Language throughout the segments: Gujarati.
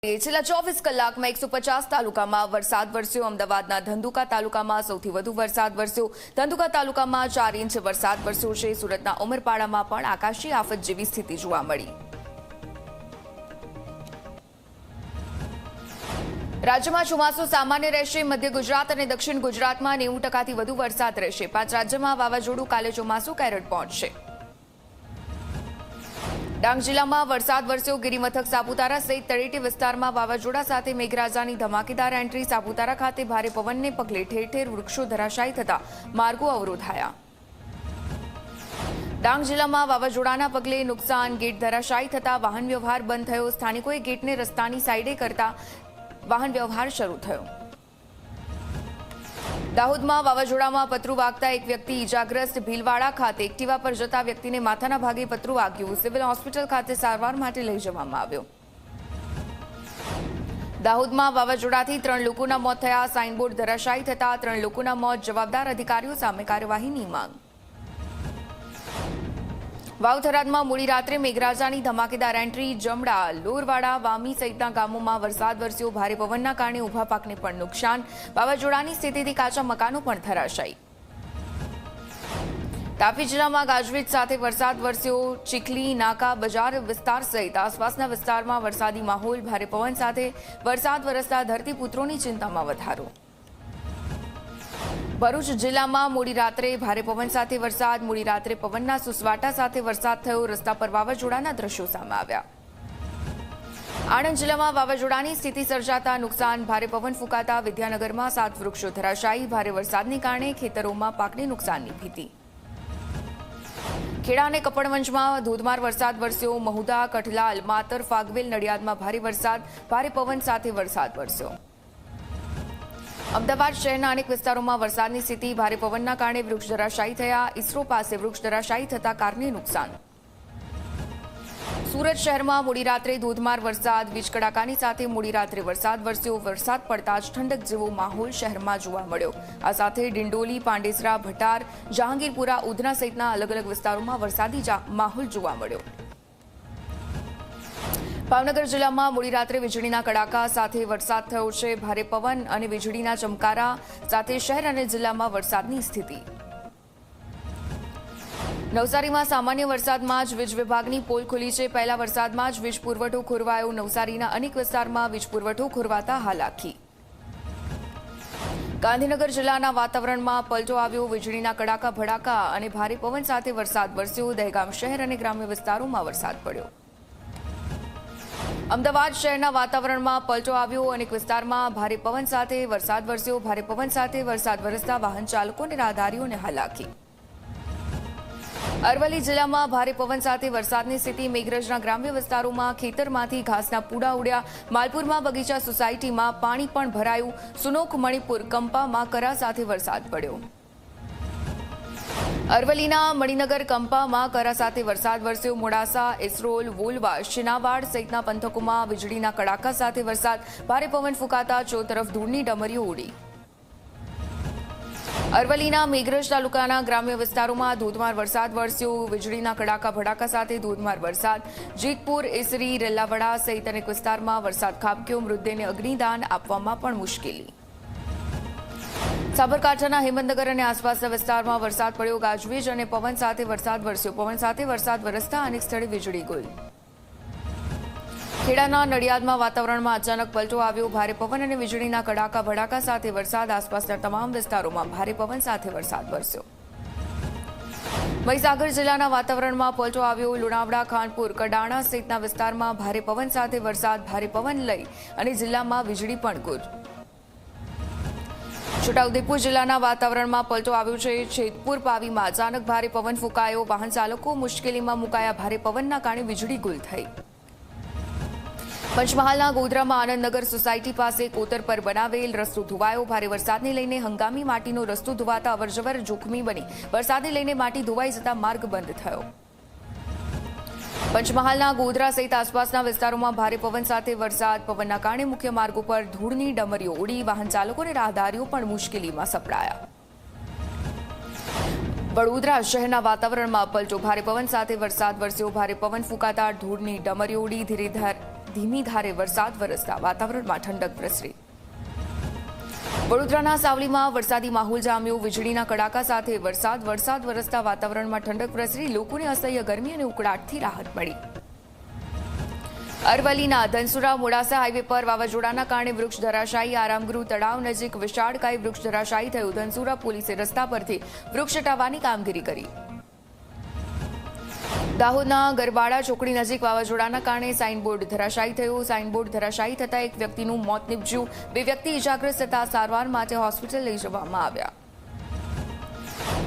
છેલ્લા 24 કલાકમાં 150 તાલુકામાં વરસાદ વરસ્યો। અમદાવાદના ધંધુકા તાલુકામાં સૌથી વધુ વરસાદ વરસ્યો। ધંધુકા તાલુકામાં 4 ઇંચ વરસાદ વરસ્યો છે। સુરતના ઉમરપાડામાં પણ આકાશી આફત જેવી સ્થિતિ જોવા મળી। રાજ્યમાં ચોમાસું સામાન્ય રહેશે। મધ્ય ગુજરાત અને દક્ષિણ ગુજરાતમાં 90%થી વધુ વરસાદ રહેશે। 5 રાજ્યમાં વાવાઝોડું, કાલે ચોમાસું કેરળ પહોંચશે। ડાંગ જિલ્લામાં વરસાદ વરસ્યો। ગિરિમથક સાપુતારા સહિત તળેટી વિસ્તારમાં વાવાઝોડા સાથે મેઘરાજાની ધમાકેદાર એન્ટ્રી। સાપુતારા ખાતે ભારે પવનને પગલે ઠેર ઠેર વૃક્ષો ધરાશાયી થતા માર્ગો અવરોધાયા। ડાંગ જિલ્લામાં વાવાઝોડાના પગલે નુકસાન, ગેટ ધરાશાયી થતા વાહન વ્યવહાર બંધ થયો। સ્થાનિકોએ ગેટને રસ્તાની સાઈડે કરતા વાહન વ્યવહાર શરૂ થયો। દાહોદમાં વાવાઝોડામાં પતરું વાગતા એક વ્યક્તિ ઈજાગ્રસ્ત। ભીલવાડા ખાતે એક્ટિવા પર જતા વ્યક્તિને માથાના ભાગે પતરું વાગ્યું। સિવિલ હોસ્પિટલ ખાતે સારવાર માટે લઈ જવામાં આવ્યો। દાહોદમાં વાવાઝોડાથી 3 લોકોના મોત થયા। સાઇનબોર્ડ ધરાશાયી થતા 3 લોકોના મોત। જવાબદાર અધિકારીઓ સામે કાર્યવાહીની માંગ। વાવ-થરાદમાં મોડી રાત્રે મેઘરાજાની ધમાકેદાર એન્ટ્રી। જમડા, લોરવાડા, વામી સહિતના ગામોમાં વરસાદ વરસ્યો। ભારે પવનના કારણે ઊભા પાકને પણ નુકસાન। વાવાઝોડાની સ્થિતિથી કાચા મકાનો પણ ધરાશાયી। તાપી જિલ્લામાં ગાજવીજ સાથે વરસાદ વરસ્યો। ચીખલી, નાકા, બજાર વિસ્તાર સહિત આસપાસના વિસ્તારમાં વરસાદી માહોલ। ભારે પવન સાથે વરસાદ વરસતા ધરતીપુત્રોની ચિંતામાં વધારો। ભરૂચ જિલ્લામાં મોડી રાત્રે ભારે પવન સાથે વરસાદ। મોડી રાત્રે પવનના સુસવાટા સાથે વરસાદ થયો। રસ્તા પર વાવાઝોડાના દ્રશ્યો સામે આવ્યા। આણંદ જિલ્લામાં વાવાઝોડાની સ્થિતિ સર્જાતા નુકસાન। ભારે પવન ફૂંકાતા વિદ્યાનગરમાં 7 વૃક્ષો ધરાશાયી। ભારે વરસાદને કારણે ખેતરોમાં પાકને નુકસાનની ભીતિ। ખેડા અને કપડવંજમાં ધોધમાર વરસાદ વરસ્યો। મહુધા, કઠલાલ, માતર, ફાગવેલ, નડિયાદમાં ભારે વરસાદ। ભારે પવન સાથે વરસાદ વરસ્યો। અમદાવાદ શહેરના અનેક વિસ્તારોમાં વરસાદની સ્થિતિ। ભારે પવનના કારણે વૃક્ષ ધરાશાયી થયા। ઇસરો પાસે વૃક્ષ ધરાશાયી થતા કારને નુકસાન। સુરત શહેરમાં મોડી રાત્રે ધોધમાર વરસાદ। વીજ કડાકાની સાથે મોડી રાત્રે વરસાદ વરસ્યો। વરસાદ પડતા જ ઠંડક જેવો માહોલ શહેરમાં જોવા મળ્યો। આ સાથે ડિંડોલી, પાંડેસરા, ભટાર, જહાંગીરપુરા, ઉધના સહિતના અલગ અલગ વિસ્તારોમાં વરસાદી માહોલ જોવા મળ્યો। ભાવનગર જિલ્લામાં મોડી રાત્રે વીજળીના કડાકા સાથે વરસાદ થયો છે। ભારે પવન અને વીજળીના ચમકારા સાથે શહેર અને જિલ્લામાં વરસાદની સ્થિતિ। નવસારીમાં સામાન્ય વરસાદમાં જ વીજ વિભાગની પોલ ખુલી છે। પહેલા વરસાદમાં જ વીજ પુરવઠો ખોરવાયો। નવસારીના અનેક વિસ્તારમાં વીજ પુરવઠો ખોરવાતા હાલાકી। ગાંધીનગર જિલ્લાના વાતાવરણમાં પલટો આવ્યો। વીજળીના કડાકા ભડાકા અને ભારે પવન સાથે વરસાદ વરસ્યો। દહેગામ શહેર અને ગ્રામ્ય વિસ્તારોમાં વરસાદ પડ્યો। અમદાવાદ શહેરના વાતાવરણમાં પલટો આવ્યો। અનેક વિસ્તારમાં ભારે પવન સાથે વરસાદ વરસ્યો। ભારે પવન સાથે વરસાદ વરસતા વાહન ચાલકો અને રાહદારીઓને હાલાકી। અરવલ્લી જિલ્લામાં ભારે પવન સાથે વરસાદની સ્થિતિ। મેઘરજના ગ્રામ્ય વિસ્તારોમાં ખેતરમાંથી ઘાસના પૂડા ઉડ્યા। માલપુરમાં બગીચા સોસાયટીમાં પાણી પણ ભરાયું। સુનોક, મણિપુર, કંપામાં કરા સાથે વરસાદ પડ્યો। અરવલ્લીના મણિનગર, કંપામાં કરા સાથે વરસાદ વરસ્યો। મોડાસા, એસરોલ, વોલવા, શિનાવાડ સહિતના પંથકોમાં વીજળીના કડાકા સાથે વરસાદ। ભારે પવન ફૂંકાતા ચોતરફ ધૂળની ડમરીઓ ઉડી। અરવલ્લીના મેઘરજ તાલુકાના ગ્રામ્ય વિસ્તારોમાં ધોધમાર વરસાદ વરસ્યો। વીજળીના કડાકા ભડાકા સાથે ધોધમાર વરસાદ। જેતપુર, એસરી, રેલાવડા સહિત અનેક વિસ્તારમાં વરસાદ ખાબક્યો। મૃતદેહને અગ્નિદાન આપવામાં પણ મુશ્કેલી। સાબરકાંઠાના હિંમતનગર અને આસપાસના વિસ્તારમાં વરસાદ પડ્યો। ગાજવીજ અને પવન સાથે વરસાદ વરસ્યો। પવન સાથે વરસાદ વરસતા અનેક સ્થળે વીજળી ગુલ। ખેડાના નડિયાદમાં વાતાવરણમાં અચાનક પલટો આવ્યો। ભારે પવન અને વીજળીના કડાકા ભડાકા સાથે વરસાદ। આસપાસના તમામ વિસ્તારોમાં ભારે પવન સાથે વરસાદ વરસ્યો। મહીસાગર જિલ્લાના વાતાવરણમાં પલટો આવ્યો। લુણાવાડા, ખાનપુર, કડાણા સહિતના વિસ્તારમાં ભારે પવન સાથે વરસાદ। ભારે પવન લઈ અને જિલ્લામાં વીજળી પણ ગુલ। છોટાઉદેપુર જિલ્લાના વાતાવરણમાં પલટો આવ્યો છે। જેતપુર, પાવીમાં અચાનક ભારે પવન ફૂંકાયો। વાહન ચાલકો મુશ્કેલીમાં મુકાયા। ભારે પવનના કારણે વીજળી ગુલ થઈ। પંચમહાલના ગોધરામાં આનંદનગર સોસાયટી પાસે કોતર પર બનાવેલ રસ્તો ધોવાયો। ભારે વરસાદને લઈને હંગામી માટીનો રસ્તો ધોવાતા અવરજવર જોખમી બની। વરસાદને લઈને માટી ધોવાઈ જતા માર્ગ બંધ થયો। પંચમહાલના ગોધરા સહિત આસપાસના વિસ્તારોમાં ભારે પવન સાથે વરસાદ। પવનના કારણે મુખ્ય માર્ગો પર ધૂળની ડમરીઓ ઉડી। વાહન ચાલકો અને રાહદારીઓ પણ મુશ્કેલીમાં સપડાયા। વડોદરા શહેરના વાતાવરણમાં પલટો। ભારે પવન સાથે વરસાદ વરસ્યો। ભારે પવન ફૂંકાતા ધૂળની ડમરીઓ ઉડી। ધીમી ધારે વરસાદ વરસતા વાતાવરણમાં ઠંડક પ્રસરી. વડોદરાના સાવલીમાં વરસાદી માહોલ જામ્યો. વીજળીના કડાકા સાથે વરસાદ વરસતા વાતાવરણમાં ઠંડક પ્રસરી. લોકોને અસહ્ય ગરમી અને ઉકળાટથી રાહત મળી. અરવલ્લીના ધનસુરા મોડાસા હાઈવે પર વાવાઝોડાના કારણે વૃક્ષ ધરાશાયી. આરામગૃહ તળાવ નજીક વિશાળકાય વૃક્ષ ધરાશાયી થયું. ધનસુરા પોલીસે રસ્તા પરથી વૃક્ષ હટાવવાની કામગીરી કરી. દાહોદના ગરબાડા ચોકડી નજીક વાવાઝોડાના કારણે સાઇનબોર્ડ ધરાશાયી થયું. સાઇનબોર્ડ ધરાશાયી થતાં એક વ્યક્તિનું મોત નીપજ્યું. 2 વ્યક્તિ ઇજાગ્રસ્ત થતા સારવાર માટે હોસ્પિટલ લઈ જવામાં આવ્યા.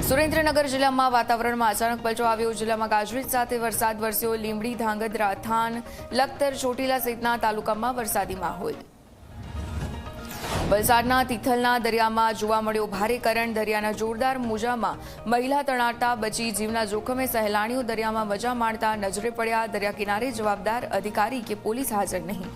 સુરેન્દ્રનગર જિલ્લામાં વાતાવરણમાં અચાનક પલટો આવ્યો. જિલ્લામાં ગાજવીજ સાથે વરસાદ વરસ્યો. લીંબડી, ધાંગધ્રા, થાન, લખતર, ચોટીલા સહિતના તાલુકામાં વરસાદી માહોલ. વલસાડના તિથલના દરિયામાં જોવા મળ્યો ભારે કરંટ. દરિયાના જોરદાર મોજામાં મહિલા તણાતા બચી. જીવના જોખમે સહેલાણીઓ દરિયામાં મજા માણતા નજરે પડ્યા. દરિયા કિનારે જવાબદાર અધિકારી કે પોલીસ હાજર નહીં.